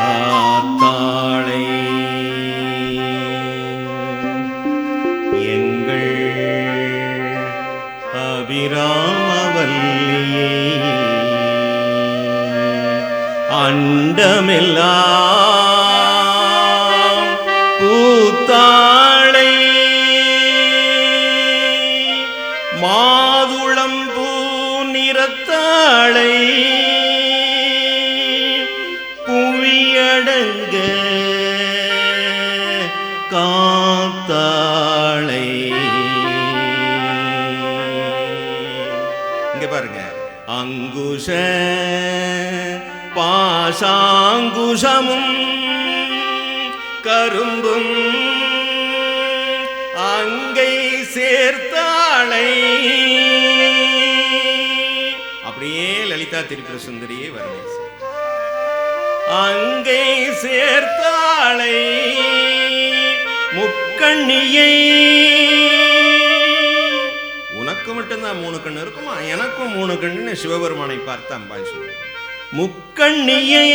ஆத்தாளை எங்கள் அபிராமவல்லியே அண்டமெல்லாம் பூத்தாளை மாதுளம் பூ நிறத்தாளை புவியடங்க காத்தாளை. இங்க பாருங்க, அங்குஷ பாசாங்குஷமும் கரும்பும் அங்கை சேர்த்தாளை. அப்படியே லலிதா திரிபுர சுந்தரியே வருது. அங்கை சேர்த்தாளை முக்கண்ணியை. உனக்கு மட்டும்தான் 3 கண்ணு இருக்குமா? எனக்கும் 3 கண்ணு. சிவபெருமானை பார்த்து அம்பாள் சொல்லு. முக்கண்ணியை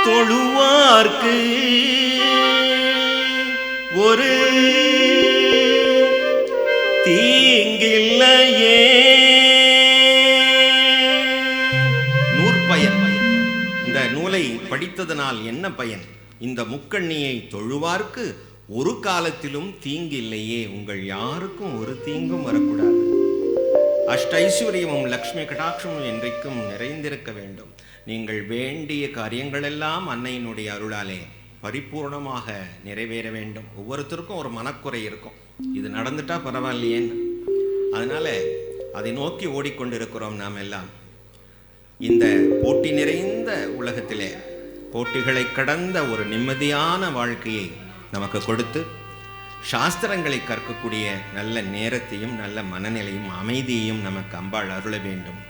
தொழுவார்க்கு ஒரு தீங்கில்லையே. நூற்பயன். இந்த நூலை படித்ததனால் என்ன பயன்? இந்த முக்கண்ணியை தொழுவார்க்கு ஒரு காலத்திலும் தீங்கு இல்லையே. உங்கள் யாருக்கும் ஒரு தீங்கும் வரக்கூடாது. அஷ்டைஸ்வரியமும் லக்ஷ்மி கடாட்சமும் என்றைக்கும் நிறைந்திருக்க வேண்டும். நீங்கள் வேண்டிய காரியங்களெல்லாம் அன்னையினுடைய அருளாலே பரிபூர்ணமாக நிறைவேற வேண்டும். ஒவ்வொருத்தருக்கும் ஒரு மனக்குறை இருக்கும். இது நடந்துட்டா பரவாயில்லையேன்னு. அதனால அதை நோக்கி ஓடிக்கொண்டிருக்கிறோம் நாம் எல்லாம். இந்த போட்டி நிறைந்த உலகத்திலே போட்டிகளை கடந்த ஒரு நிம்மதியான வாழ்க்கையை நமக்கு கொடுத்து சாஸ்திரங்களை கற்கக்கூடிய நல்ல நேரத்தையும் நல்ல மனநிலையும் அமைதியையும் நமக்கு அம்பாள் அருள வேண்டும்.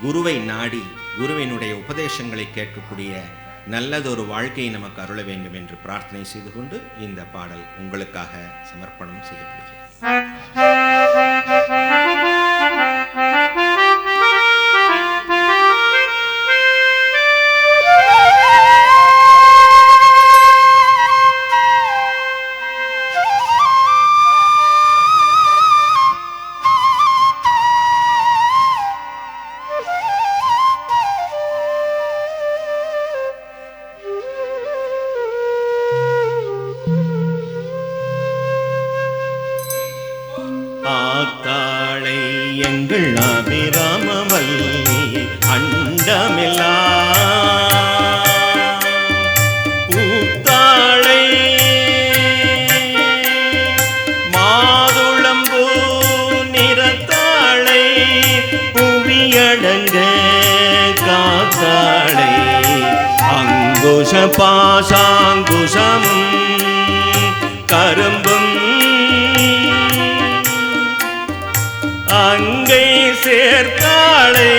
குருவை நாடி குருவினுடைய உபதேசங்களை கேட்கக்கூடிய நல்லதொரு வாழ்க்கையை நமக்கு அருள வேண்டும் என்று பிரார்த்தனை செய்து கொண்டு இந்த பாடல் உங்களுக்காக சமர்ப்பணம் செய்யப்படுகிறது. ஆத்தாளை எங்கள் அபிராமவல்லியே அண்டமெல்லாம் பூத்தாளை மாதுளம்பூ நிறத்தாளை புவியடங்க காத்தாளை அங்குஷ பாசாங்குஷமும் கரும்பும் அங்கை சேர்த்தாளை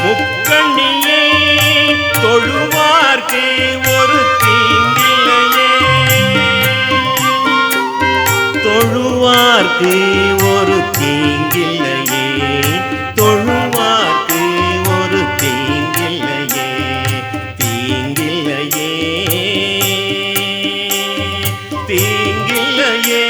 முக்கண்ணியை தொழுவார்க்கு ஒரு தீங்கில்லையே. தொழுவார்க்கு ஒரு தீங்கில்லையே. தொழுவார்க்கு ஒரு தீங்கில்லையே. தீங்கில்லையே. தீங்கில்லையே.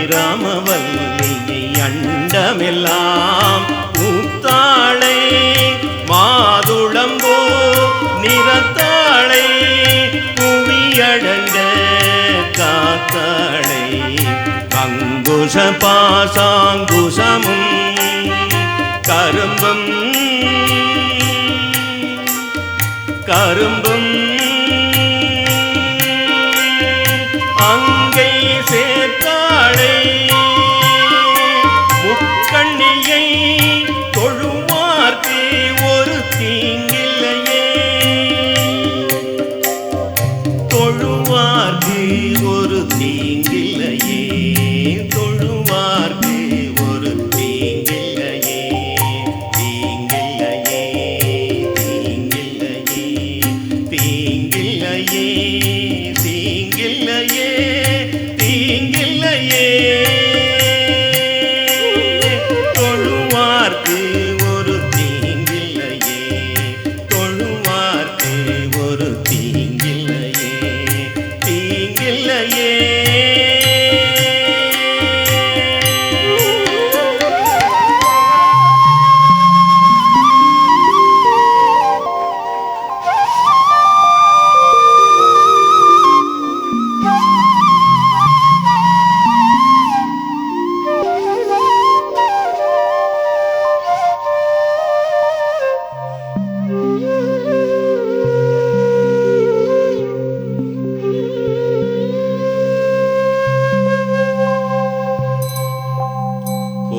அபிராமவல்லியை அண்டமெல்லாம் பூத்தாளை மாதுளம்பூ நிறத்தாளை புவியடங்க காத்தாளை அங்குஷ பாசாங்குஷமும் கரும்பும் கரும்பும் அங்கை சே காளை முக்கண்ணியை தொழுவார்க்கு ஒரு தீங்கில்லையே, தொழுவார்க்கு ஒரு தீங்கில்லையே, தொழுவார்க்கு ஒரு தீங்கில்லையே, தீங்கில்லையே, தீங்கில்லையே, தீங்கில்லையே, தீங்கில்லையே, தீங்கில்லையே, தொழுவார்க்கு ஒரு தீங்கில்லையே, தொழுவார்க்கு ஒரு தீங்கில்லையே, தீங்கில்லையே.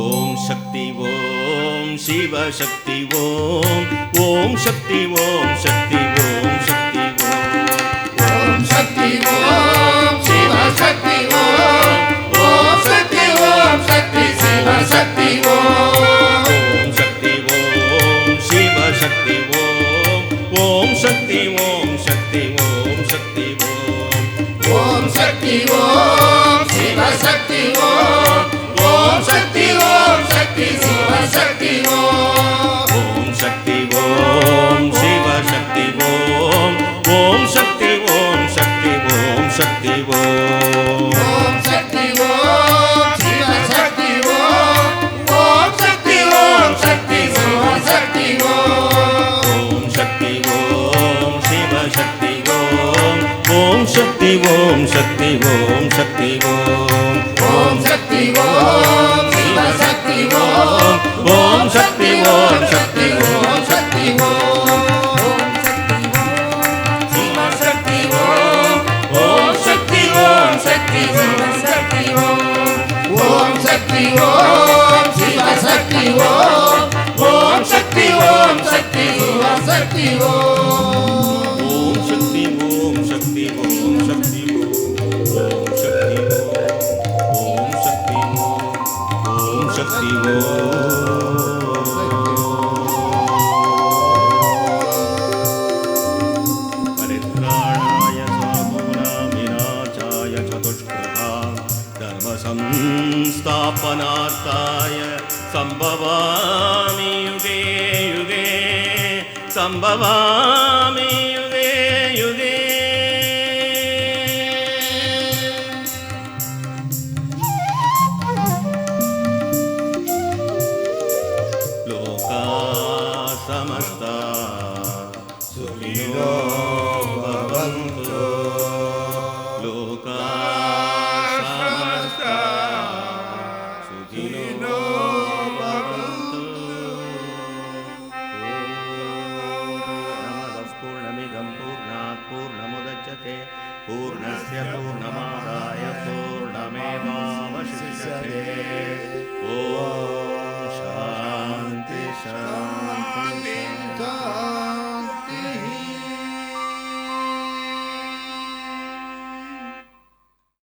ஓம் சக்தி ஓம் சிவசக்தி ஓம், ஓம் சக்தி ஓம் சக்தி ஓம் சக்தி ஓம், ஓம் சக்தி ஓம் சிவசக்தி ஓம், ஓம் சக்தி ஓம் சக்தி சிவசக்தி ஓம், ஓம் சக்தி ஓம் சிவசக்தி ஓம், ஓம் சக்தி ஓம் சக்தி ஓம் சக்தி ஓம், ஓம் சக்தி ஓம் சிவசக்தி ஓம், ஓம் சக்தி ஓம் சக்தி சிவசக்தி ஓம், ஓம் சக்தி ஓம் சிவசக்தி ஓம், ஓம் சக்தி ஓம் சக்தி ஓம் சக்தி ஓம், ஓம் சக்தி ஓம் சிவசக்தி ஓம், ஓம் சக்தி ஓம் சக்தி சிவசக்தி ஓம், ஓம் சக்தி ஓம் சிவசக்தி ஓம், ஓம் சக்தி ஓம் சக்தி ஓம் சக்தி ஓம், ஓம் சக்தி ஓம் சிவசக்தி ஓம், ஓம் சக்தி ஓம் சக்தி ஓம் சக்தி ஓம், சிவசக்தி ஓம், ஓம் சக்தி ஓம் சக்தி சிவசக்தி ஓம், ஓம் சக்தி ஓம் சிவசக்தி ஓம், ஓம் சக்தி ஓம் சக்தி சிவசக்தி ஓம், ஓம் சக்தி ஓம் சக்தி ஓம் சக்தி ஓம் சக்தி ஓம் சக்தி பரித்ராணாய சாதுனாம் விநாசாய சதுஷ்கிருதாம் தர்ம संस्थापनार्थाय संभवामि युगे युगे, संभवामि युगे युगे। लोका समस्ता सुखिनो भवन्तु, लोका समस्ता सुखिनो भवन्तु। पूर्णमदः पूर्णमिदं पूर्णात् पूर्णमुदच्यते पूर्णस्य पूर्णमादाय पूर्णमेवावशिष्यते।